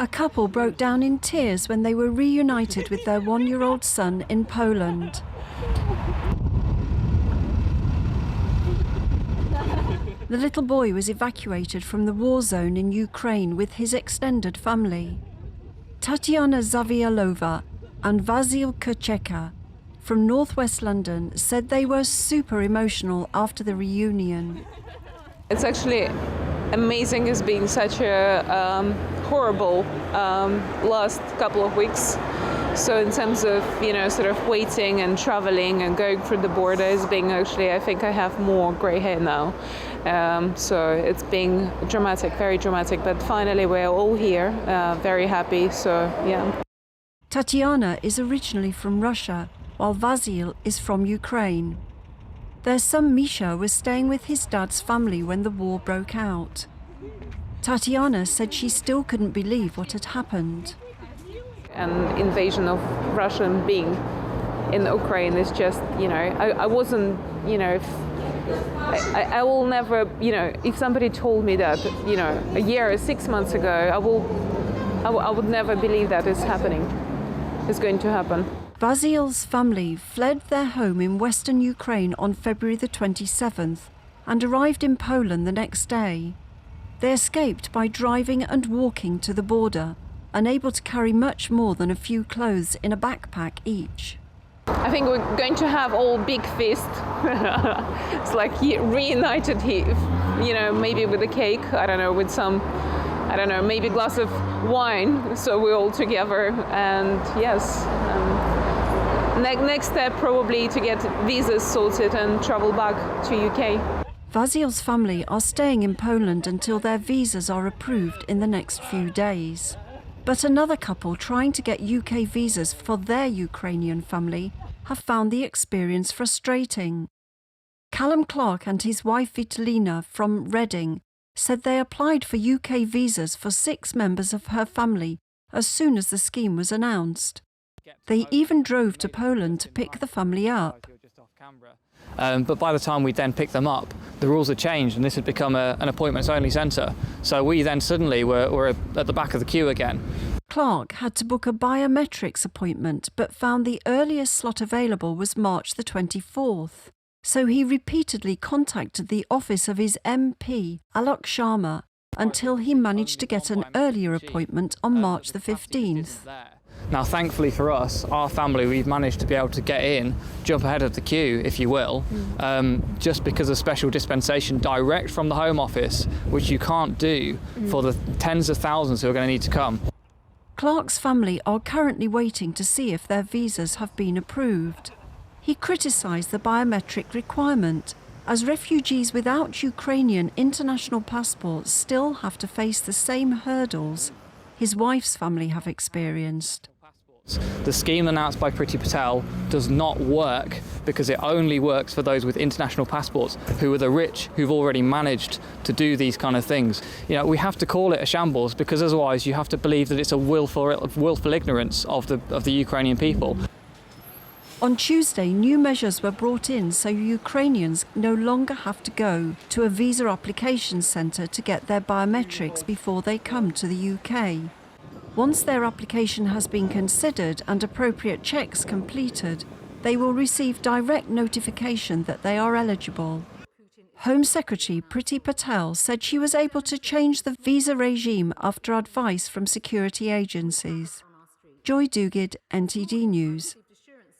A couple broke down in tears when they were reunited with their one-year-old son in Poland. The little boy was evacuated from the war zone in Ukraine with his extended family. Tatiana Zawialova and Vasil Kurcheka from northwest London said they were super emotional after the reunion. It's actually amazing. It's been such a horrible last couple of weeks. So in terms of, sort of waiting and traveling and going through the borders, being actually, I think I have more grey hair now. So it's been dramatic, very dramatic. But finally we're all here, very happy, so yeah. Tatiana is originally from Russia, while Vasil is from Ukraine. Their son Misha was staying with his dad's family when the war broke out. Tatiana said she still couldn't believe what had happened. An invasion of Russia being in Ukraine is just, I wasn't, I will never, if somebody told me that, a year or 6 months ago, I would never believe that is happening, is going to happen. Vasil's family fled their home in western Ukraine on February the 27th and arrived in Poland the next day. They escaped by driving and walking to the border, unable to carry much more than a few clothes in a backpack each. I think we're going to have all big feast. It's like reunited here, maybe with a cake, I don't know, with some, maybe a glass of wine, so we're all together. And yes, next step probably to get visas sorted and travel back to UK. Vasil's family are staying in Poland until their visas are approved in the next few days. But another couple trying to get UK visas for their Ukrainian family have found the experience frustrating. Callum Clark and his wife Vitalina from Reading said they applied for UK visas for 6 members of her family as soon as the scheme was announced. They even drove to Poland to pick the family up. But by the time we then picked them up, the rules had changed and this had become an appointments-only centre. So we then suddenly were at the back of the queue again. Clark had to book a biometrics appointment but found the earliest slot available was March the 24th. So he repeatedly contacted the office of his MP, Alok Sharma, until he managed to get an earlier appointment on March the 15th. Now, thankfully for us, our family, we've managed to be able to get in, jump ahead of the queue, if you will, just because of special dispensation direct from the Home Office, which you can't do for the tens of thousands who are going to need to come. Clark's family are currently waiting to see if their visas have been approved. He criticised the biometric requirement, as refugees without Ukrainian international passports still have to face the same hurdles his wife's family have experienced. The scheme announced by Priti Patel does not work because it only works for those with international passports who are the rich, who've already managed to do these kind of things. We have to call it a shambles because otherwise you have to believe that it's a willful ignorance of the Ukrainian people. On Tuesday, new measures were brought in so Ukrainians no longer have to go to a visa application centre to get their biometrics before they come to the UK. Once their application has been considered and appropriate checks completed, they will receive direct notification that they are eligible. Home Secretary Priti Patel said she was able to change the visa regime after advice from security agencies. Joy Duguid, NTD News.